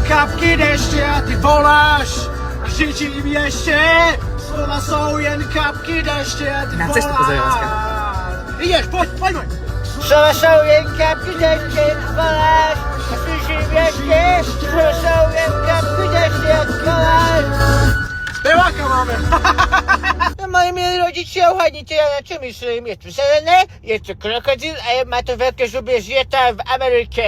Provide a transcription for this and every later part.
kapky deště a ty voláš a žičím ještě. Slova jsou jen kapky deště a ty Na cestu pozri, láska. Ideš, poď. Slova jsou jen kapky deště, voláš a slyším ještě. Slova jsou jen kapky deště, voláš. Speváka máme. Moji milí rodičia, uhadnite, ja na čo myslím. Je tu zelené, je tu krokodil a má to veľké zuby, žije tam v Amerike.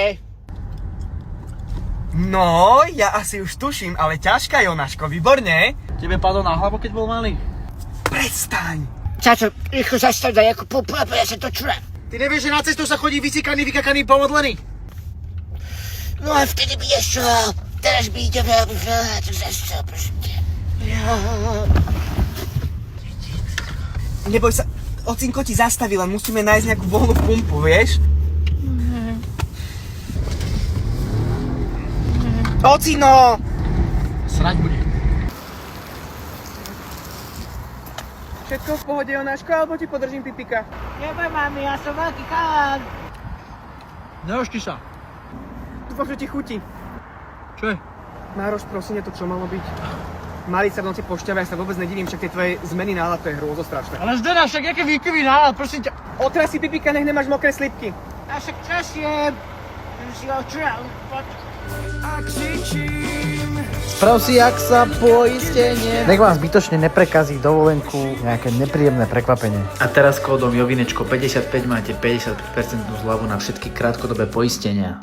No, ja asi už tuším, ale ťažká, Jonáško, výborne. Tebe padol na hlavu, keď bol malý? Prestaň. Čačo, rýchlo zastav, daj ako pupu, a ja sa to čurám. Ty nevieš, že na cestu sa chodí vysýkaný, vykakaný, pomodlený? No a vtedy by nešlo. Teraz by ide veľmi veľa, to zastav, prosím ťa. Neboj sa, ocinko ti zastavil, len musíme nájsť nejakú voľnú pumpu, vieš? Ocino! Srať bude. Všetko v pohode, Jonáško, alebo ti podržím pipika? Neboj, mami, ja som veľký chalán. Neošti sa. Dúfam, že ti chutí. Čo je? Mároš, prosím, je to čo malo byť? Mali sa v noci pošťave, ja sa vôbec nedivím, však tie tvoje zmeny nálad, to je hrôzostrašné. Ale Zdena, však jaký výkyvý nálad, prosím ťa. Otras si pipika, nech nemáš mokré slipky. A však časiem. Si ho čural, poď. Sprav si AXA poistenie. Nech vám zbytočne neprekazí dovolenku nejaké nepríjemné prekvapenie. A teraz kódom Jovinečko 55 máte 55% zľavu na všetky krátkodobé poistenia.